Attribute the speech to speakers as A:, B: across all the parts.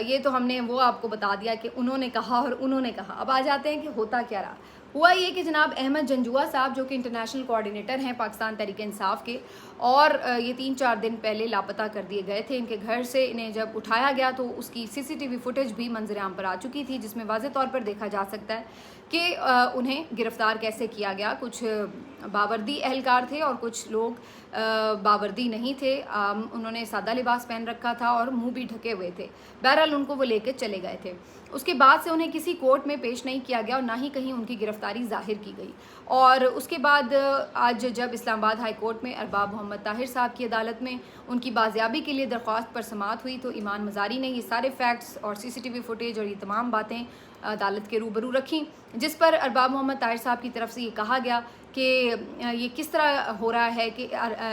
A: یہ تو ہم نے وہ آپ کو بتا دیا کہ انہوں نے کہا اور انہوں نے کہا. اب آ جاتے ہیں کہ ہوتا کیا رہا. ہوا یہ کہ جناب احمد جنجوعہ صاحب جو کہ انٹرنیشنل کوآرڈینیٹر ہیں پاکستان تحریک انصاف کے، اور یہ 3-4 دن پہلے لاپتہ کر دیے گئے تھے. ان کے گھر سے انہیں جب اٹھایا گیا تو اس کی CCTV فوٹیج بھی منظر عام پر آ چکی تھی، جس میں واضح طور پر دیکھا جا سکتا ہے کہ انہیں گرفتار کیسے کیا گیا. کچھ باوردی اہلکار تھے اور کچھ لوگ باوردی نہیں تھے. انہوں نے سادہ لباس پہن رکھا تھا اور منہ بھی ڈھکے ہوئے تھے. بہرحال ان کو وہ لے کے چلے گئے تھے. اس کے بعد سے انہیں کسی کورٹ میں پیش نہیں کیا گیا اور نہ ہی کہیں ان کی گرفتاری ظاہر کی گئی. اور اس کے بعد آج جب اسلام آباد ہائی کورٹ میں ارباب محمد طاہر صاحب کی عدالت میں ان کی بازیابی کے لیے درخواست پر سماعت ہوئی تو ایمان مزاری نے یہ سارے فیکٹس اور CCTV فوٹیج اور یہ تمام باتیں عدالت کے روبرو رکھیں، جس پر ارباب محمد طاہر صاحب کی طرف سے یہ کہا گیا کہ یہ کس طرح ہو رہا ہے کہ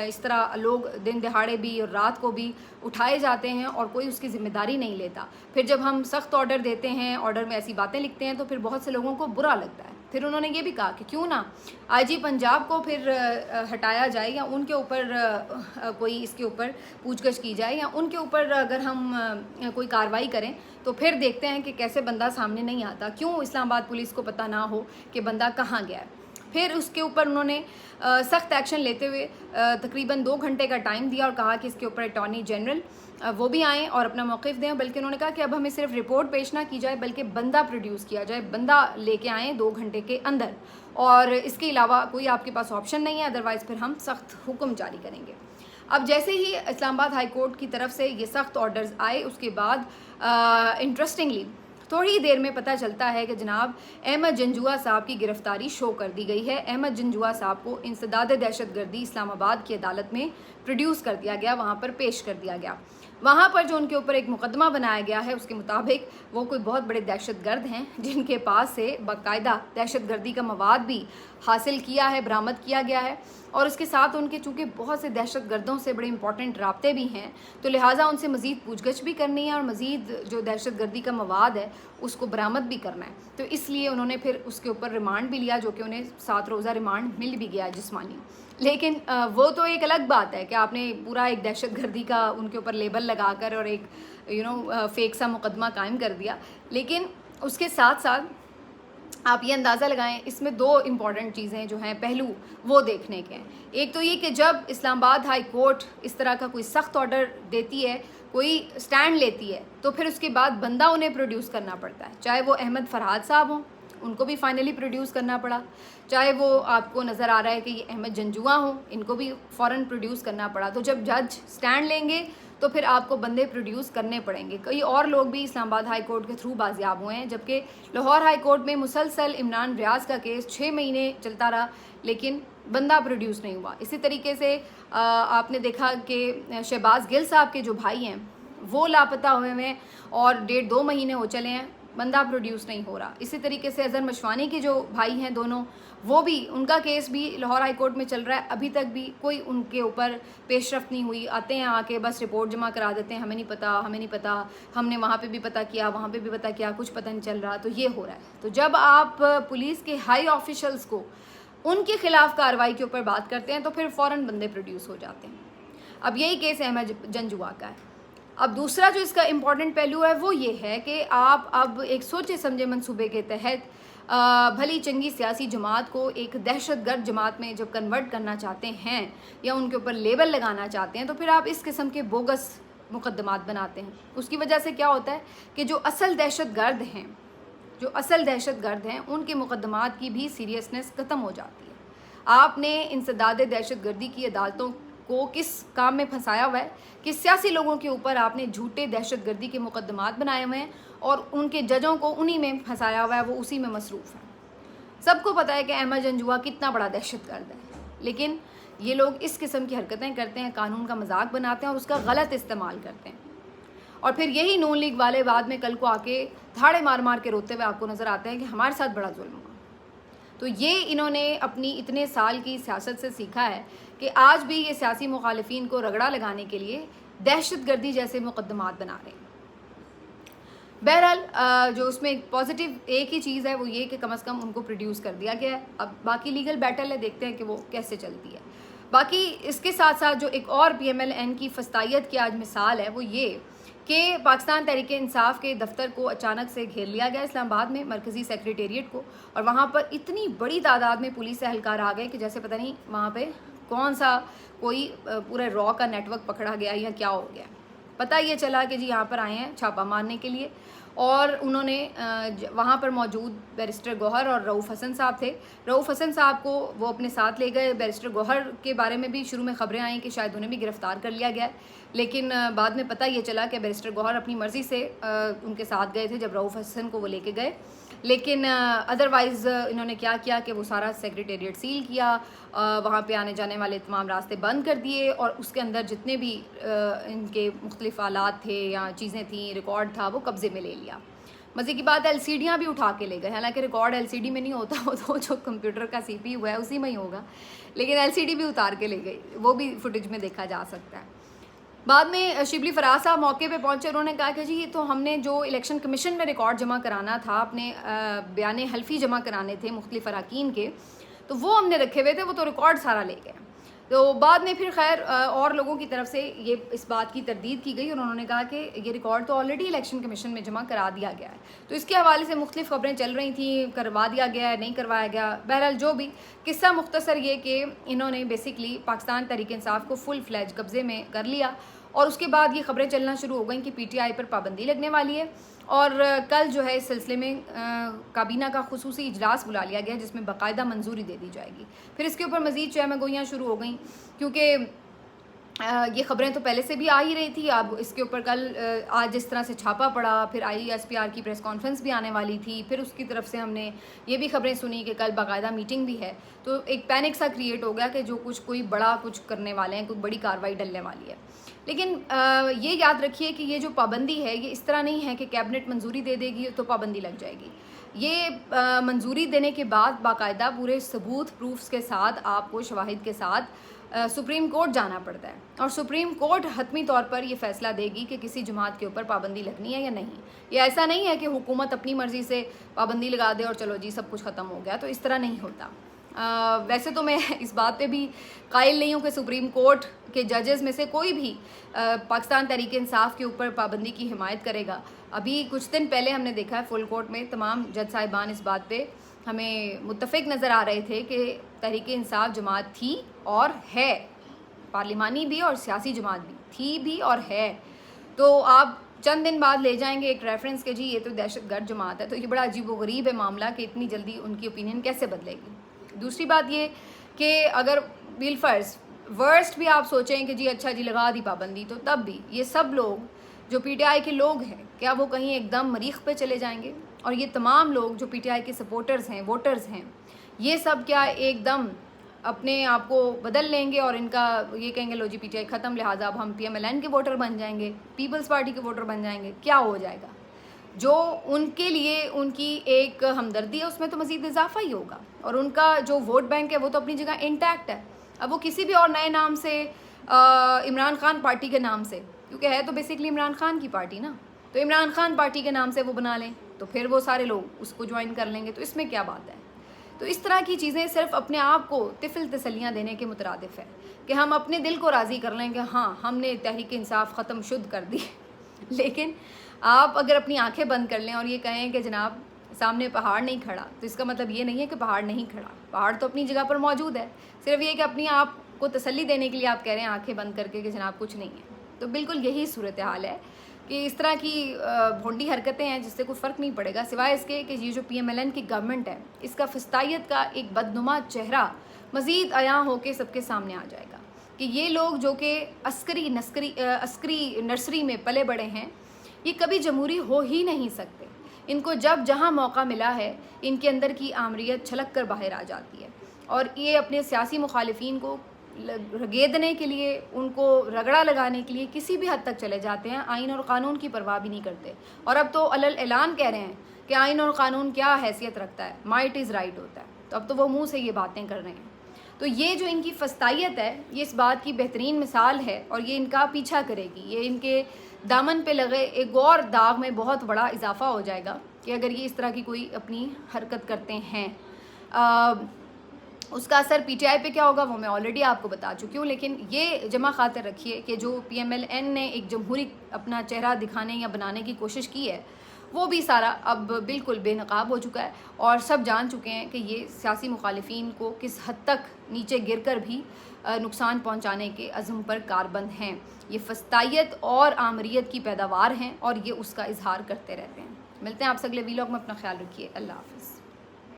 A: اس طرح لوگ دن دہاڑے بھی اور رات کو بھی اٹھائے جاتے ہیں اور کوئی اس کی ذمہ داری نہیں لیتا. پھر جب ہم سخت آرڈر دیتے ہیں، آرڈر میں ایسی باتیں لکھتے ہیں تو پھر بہت سے لوگوں کو برا لگتا ہے. پھر انہوں نے یہ بھی کہا کہ کیوں نہ IG پنجاب کو پھر ہٹایا جائے یا ان کے اوپر کوئی اس کے اوپر پوچھ گچھ کی جائے یا ان کے اوپر اگر ہم کوئی کارروائی کریں تو پھر دیکھتے ہیں کہ کیسے بندہ سامنے نہیں آتا. کیوں اسلام آباد پولیس کو پتہ نہ ہو کہ بندہ کہاں گیا ہے. پھر اس کے اوپر انہوں نے سخت ایکشن لیتے ہوئے تقریباً 2 گھنٹے کا ٹائم دیا اور کہا کہ اس کے اوپر اٹارنی جنرل وہ بھی آئیں اور اپنا موقف دیں. بلکہ انہوں نے کہا کہ اب ہمیں صرف رپورٹ پیش نہ کی جائے بلکہ بندہ پروڈیوس کیا جائے، بندہ لے کے آئیں 2 گھنٹے کے اندر، اور اس کے علاوہ کوئی آپ کے پاس آپشن نہیں ہے، ادروائز پھر ہم سخت حکم جاری کریں گے. اب جیسے ہی اسلام آباد ہائی کورٹ کی طرف سے یہ سخت آرڈرز آئے، اس کے بعد انٹرسٹنگلی تھوڑی دیر میں پتہ چلتا ہے کہ جناب احمد جنجوعہ صاحب کی گرفتاری شو کر دی گئی ہے. احمد جنجوعہ صاحب کو انسداد دہشت گردی اسلام آباد کی عدالت میں پروڈیوس کر دیا گیا، وہاں پر پیش کر دیا گیا. وہاں پر جو ان کے اوپر ایک مقدمہ بنایا گیا ہے اس کے مطابق وہ کوئی بہت بڑے دہشت گرد ہیں جن کے پاس سے باقاعدہ دہشت گردی کا مواد بھی حاصل کیا ہے، برآمد کیا گیا ہے، اور اس کے ساتھ ان کے چونکہ بہت سے دہشت گردوں سے بڑے امپورٹنٹ رابطے بھی ہیں تو لہٰذا ان سے مزید پوچھ گچھ بھی کرنی ہے اور مزید جو دہشت گردی کا مواد ہے اس کو برآمد بھی کرنا ہے. تو اس لیے انہوں نے پھر اس کے اوپر ریمانڈ بھی لیا، جو کہ انہیں 7 روزہ ریمانڈ مل بھی گیا جسمانی. لیکن وہ تو ایک الگ بات ہے کہ آپ نے پورا ایک دہشت گردی کا ان کے اوپر لیبل لگا کر اور ایک فیک سا مقدمہ قائم کر دیا. لیکن اس کے ساتھ ساتھ آپ یہ اندازہ لگائیں، اس میں 2 امپورٹنٹ چیزیں جو ہیں پہلو وہ دیکھنے کے ہیں. ایک تو یہ کہ جب اسلام آباد ہائی کورٹ اس طرح کا کوئی سخت آرڈر دیتی ہے، کوئی سٹینڈ لیتی ہے، تو پھر اس کے بعد بندہ انہیں پروڈیوس کرنا پڑتا ہے. چاہے وہ احمد فرحاد صاحب ہوں، ان کو بھی فائنلی پروڈیوس کرنا پڑا. چاہے وہ آپ کو نظر آ رہا ہے کہ یہ احمد جنجوعہ ہوں، ان کو بھی فوراً پروڈیوس کرنا پڑا. تو جب جج سٹینڈ لیں گے تو پھر آپ کو بندے پروڈیوس کرنے پڑیں گے. کئی اور لوگ بھی اسلام آباد ہائی کورٹ کے تھرو بازیاب ہوئے ہیں، جبکہ لاہور ہائی کورٹ میں مسلسل عمران ریاض کا کیس 6 مہینے چلتا رہا لیکن بندہ پروڈیوس نہیں ہوا. اسی طریقے سے آپ نے دیکھا کہ شہباز گل صاحب کے جو بھائی ہیں وہ لاپتہ ہوئے ہیں اور 1.5-2 مہینے ہو چلے ہیں، بندہ پروڈیوس نہیں ہو رہا. اسی طریقے سے اظہر مشوانی کے جو بھائی ہیں دونوں، وہ بھی ان کا کیس بھی لاہور ہائی کورٹ میں چل رہا ہے. ابھی تک بھی کوئی ان کے اوپر پیش رفت نہیں ہوئی. آتے ہیں آ کے بس رپورٹ جمع کرا دیتے ہیں، ہمیں نہیں پتہ، ہم نے وہاں پہ بھی پتہ کیا، وہاں پہ بھی پتہ کیا، کچھ پتہ نہیں چل رہا. تو یہ ہو رہا ہے. تو جب آپ پولیس کے ہائی آفیشلز کو ان کے خلاف کارروائی کے اوپر بات کرتے ہیں تو پھر فوراً بندے پروڈیوس ہو جاتے ہیں. اب یہی کیس احمد جنجوعہ کا ہے. اب دوسرا جو اس کا امپورٹنٹ پہلو ہے وہ یہ ہے کہ آپ اب ایک سوچے سمجھے منصوبے کے تحت بھلی چنگی سیاسی جماعت کو ایک دہشت گرد جماعت میں جب کنورٹ کرنا چاہتے ہیں یا ان کے اوپر لیبل لگانا چاہتے ہیں تو پھر آپ اس قسم کے بوگس مقدمات بناتے ہیں. اس کی وجہ سے کیا ہوتا ہے کہ جو اصل دہشت گرد ہیں ان کے مقدمات کی بھی سیریسنس ختم ہو جاتی ہے. آپ نے انسداد دہشت گردی کی عدالتوں کو کس کام میں پھنسایا ہوا ہے کہ سیاسی لوگوں کے اوپر آپ نے جھوٹے دہشت گردی کے مقدمات بنائے ہوئے ہیں اور ان کے ججوں کو انہی میں پھنسایا ہوا ہے، وہ اسی میں مصروف ہیں. سب کو پتہ ہے کہ احمد جنجوعہ کتنا بڑا دہشت گرد ہے، لیکن یہ لوگ اس قسم کی حرکتیں کرتے ہیں، قانون کا مذاق بناتے ہیں اور اس کا غلط استعمال کرتے ہیں. اور پھر یہی نون لیگ والے بعد میں کل کو آ کے دھاڑے مار کے روتے ہوئے آپ کو نظر آتے ہیں کہ ہمارے ساتھ بڑا ظلم ہوا. تو یہ انہوں نے اپنی اتنے سال کی سیاست سے سیکھا ہے کہ آج بھی یہ سیاسی مخالفین کو رگڑا لگانے کے لیے دہشت گردی جیسے مقدمات بنا رہے ہیں. بہرحال جو اس میں پازیٹیو ایک ہی چیز ہے وہ یہ کہ کم از کم ان کو پروڈیوس کر دیا گیا ہے. اب باقی لیگل بیٹل ہے، دیکھتے ہیں کہ وہ کیسے چلتی ہے. باقی اس کے ساتھ ساتھ جو ایک اور PMLN کی فسطائیت کی آج مثال ہے وہ یہ کہ پاکستان تحریک انصاف کے دفتر کو اچانک سے گھیر لیا گیا اسلام آباد میں، مرکزی سیکریٹریٹ کو، اور وہاں پر اتنی بڑی تعداد میں پولیس اہلکار آ گئے کہ جیسے پتہ نہیں وہاں پہ کون سا کوئی پورے را کا نیٹ ورک پکڑا گیا یا کیا ہو گیا۔ پتہ یہ چلا کہ جی یہاں پر آئے ہیں چھاپہ مارنے کے لیے، اور انہوں نے وہاں پر موجود بیرسٹر گوہر اور رؤوف حسن صاحب تھے، رؤوف حسن صاحب کو وہ اپنے ساتھ لے گئے۔ بیرسٹر گوہر کے بارے میں بھی شروع میں خبریں آئیں کہ شاید انہیں بھی گرفتار کر لیا گیا ہے، لیکن بعد میں پتہ یہ چلا کہ بیرسٹر گوہر اپنی مرضی سے ان کے ساتھ گئے تھے جب رؤوف حسن کو وہ لے کے گئے، لیکن ادروائز انہوں نے کیا کیا کہ وہ سارا سیکریٹریٹ سیل کیا، وہاں پہ آنے جانے والے تمام راستے بند کر دیے، اور اس کے اندر جتنے بھی ان کے مختلف آلات تھے یا چیزیں تھیں، ریکارڈ تھا، وہ قبضے میں لے لیا۔ مزے کی بات ایل سی ڈیاں بھی اٹھا کے لے گئے، حالانکہ ریکارڈ ایل سی ڈی میں نہیں ہوتا، وہ تو جو کمپیوٹر کا سی پی یو ہے اسی میں ہی ہوگا، لیکن ایل سی ڈی بھی اتار کے لے گئی، وہ بھی فوٹیج میں دیکھا جا سکتا ہے۔ بعد میں شبلی فراز صاحب موقع پہ پہنچے، انہوں نے کہا کہ جی یہ تو ہم نے جو الیکشن کمیشن میں ریکارڈ جمع کرانا تھا، اپنے بیان حلفی جمع کرانے تھے مختلف اراکین کے، تو وہ ہم نے رکھے ہوئے تھے، وہ تو ریکارڈ سارا لے گئے۔ تو بعد میں پھر خیر اور لوگوں کی طرف سے یہ اس بات کی تردید کی گئی، اور انہوں نے کہا کہ یہ ریکارڈ تو آلریڈی الیکشن کمیشن میں جمع کرا دیا گیا ہے۔ تو اس کے حوالے سے مختلف خبریں چل رہی تھیں، کروا دیا گیا ہے، نہیں کروایا گیا۔ بہرحال جو بھی قصہ مختصر یہ کہ انہوں نے بیسکلی پاکستان تحریک انصاف کو فل فلیج قبضے میں کر لیا، اور اس کے بعد یہ خبریں چلنا شروع ہو گئیں کہ پی ٹی آئی پر پابندی لگنے والی ہے، اور کل جو ہے اس سلسلے میں کابینہ کا خصوصی اجلاس بلا لیا گیا جس میں باقاعدہ منظوری دے دی جائے گی۔ پھر اس کے اوپر مزید چہمہ گوئیاں شروع ہو گئیں، کیونکہ یہ خبریں تو پہلے سے بھی آ ہی رہی تھی، اب اس کے اوپر کل آج جس طرح سے چھاپا پڑا، پھر آئی ایس پی آر کی پریس کانفرنس بھی آنے والی تھی، پھر اس کی طرف سے ہم نے یہ بھی خبریں سنی کہ کل باقاعدہ میٹنگ بھی ہے، تو ایک پینک سا کریٹ ہو گیا کہ جو کوئی بڑا کچھ کرنے والے ہیں، کوئی بڑی کارروائی ڈلنے والی ہے۔ لیکن یہ یاد رکھیے کہ یہ جو پابندی ہے یہ اس طرح نہیں ہے کہ کیبنٹ منظوری دے دے گی تو پابندی لگ جائے گی، یہ منظوری دینے کے بعد باقاعدہ پورے ثبوت پروفز کے ساتھ، آپ کو شواہد کے ساتھ سپریم کورٹ جانا پڑتا ہے، اور سپریم کورٹ حتمی طور پر یہ فیصلہ دے گی کہ کسی جماعت کے اوپر پابندی لگنی ہے یا نہیں۔ یہ ایسا نہیں ہے کہ حکومت اپنی مرضی سے پابندی لگا دے اور چلو جی سب کچھ ختم ہو گیا، تو اس طرح نہیں ہوتا۔ ویسے تو میں اس بات پہ بھی قائل نہیں ہوں کہ سپریم کورٹ کے ججز میں سے کوئی بھی پاکستان تحریک انصاف کے اوپر پابندی کی حمایت کرے گا۔ ابھی کچھ دن پہلے ہم نے دیکھا ہے فل کورٹ میں تمام جج صاحبان اس بات پہ ہمیں متفق نظر آ رہے تھے کہ تحریک انصاف جماعت تھی اور ہے، پارلیمانی بھی اور سیاسی جماعت بھی تھی بھی اور ہے۔ تو آپ چند دن بعد لے جائیں گے ایک ریفرنس کہ جی یہ تو دہشت گرد جماعت ہے، تو یہ بڑا عجیب و غریب ہے معاملہ کہ اتنی جلدی ان کی اوپینین کیسے بدلے گی۔ دوسری بات یہ کہ اگر بالفرض ورسٹ بھی آپ سوچیں کہ جی اچھا جی لگا دی پابندی، تو تب بھی یہ سب لوگ جو پی ٹی آئی کے لوگ ہیں کیا وہ کہیں ایک دم مریخ پہ چلے جائیں گے؟ اور یہ تمام لوگ جو پی ٹی آئی کے سپورٹرز ہیں، ووٹرز ہیں، یہ سب کیا ایک دم اپنے آپ کو بدل لیں گے اور ان کا یہ کہیں گے لو جی پی ٹی آئی ختم، لہٰذا اب ہم پی ایم ایل این کے ووٹر بن جائیں گے، پیپلز پارٹی کے ووٹر بن جائیں گے؟ کیا ہو جائے گا؟ جو ان کے لیے ان کی ایک ہمدردی ہے اس میں تو مزید اضافہ ہی ہوگا، اور ان کا جو ووٹ بینک ہے وہ تو اپنی جگہ انٹیکٹ ہے۔ اب وہ کسی بھی اور نئے نام سے، عمران خان پارٹی کے نام سے، کیونکہ ہے تو بیسکلی عمران خان کی پارٹی نا، تو عمران خان پارٹی کے نام سے وہ بنا لیں تو پھر وہ سارے لوگ اس کو جوائن کر لیں گے، تو اس میں کیا بات ہے؟ تو اس طرح کی چیزیں صرف اپنے آپ کو طفل تسلیاں دینے کے مترادف ہے کہ ہم اپنے دل کو راضی کر لیں کہ ہاں ہم نے تحریک انصاف ختم شد کر دی، لیکن آپ اگر اپنی آنکھیں بند کر لیں اور یہ کہیں کہ جناب سامنے پہاڑ نہیں کھڑا، تو اس کا مطلب یہ نہیں ہے کہ پہاڑ نہیں کھڑا، پہاڑ تو اپنی جگہ پر موجود ہے، صرف یہ کہ اپنی آپ کو تسلی دینے کے لیے آپ کہہ رہے ہیں آنکھیں بند کر کے کہ جناب کچھ نہیں ہے۔ تو بالکل یہی صورتحال ہے کہ اس طرح کی بھونڈی حرکتیں ہیں جس سے کوئی فرق نہیں پڑے گا، سوائے اس کے کہ یہ جو پی ایم ایل این کی گورنمنٹ ہے اس کا فسطائیت کا ایک بدنما چہرہ مزید عیاں ہو کے سب کے سامنے آ جائے گا کہ یہ لوگ جو کہ عسکری نرسری میں پلے بڑے ہیں، یہ کبھی جمہوری ہو ہی نہیں سکتے۔ ان کو جب جہاں موقع ملا ہے ان کے اندر کی آمریت چھلک کر باہر آ جاتی ہے، اور یہ اپنے سیاسی مخالفین کو رگیدنے کے لیے، ان کو رگڑا لگانے کے لیے کسی بھی حد تک چلے جاتے ہیں، آئین اور قانون کی پرواہ بھی نہیں کرتے، اور اب تو علل اعلان کہہ رہے ہیں کہ آئین اور قانون کیا حیثیت رکھتا ہے، مائٹ از رائٹ ہوتا ہے، تو اب تو وہ منہ سے یہ باتیں کر رہے ہیں۔ تو یہ جو ان کی فسطائیت ہے یہ اس بات کی بہترین مثال ہے، اور یہ ان کا پیچھا کرے گی، یہ ان کے دامن پہ لگے ایک اور داغ میں بہت بڑا اضافہ ہو جائے گا کہ اگر یہ اس طرح کی کوئی اپنی حرکت کرتے ہیں۔ اس کا اثر پی ٹی آئی پہ کیا ہوگا وہ میں آلریڈی آپ کو بتا چکی ہوں، لیکن یہ جمع خاطر رکھیے کہ جو پی ایم ایل این نے ایک جمہوری اپنا چہرہ دکھانے یا بنانے کی کوشش کی ہے وہ بھی سارا اب بالکل بے نقاب ہو چکا ہے، اور سب جان چکے ہیں کہ یہ سیاسی مخالفین کو کس حد تک نیچے گر کر بھی نقصان پہنچانے کے عزم پر کاربند ہیں۔ یہ فسطائیت اور آمریت کی پیداوار ہیں اور یہ اس کا اظہار کرتے رہتے ہیں۔ ملتے ہیں آپ سے اگلے ویلاگ میں، اپنا خیال رکھیے، اللہ حافظ۔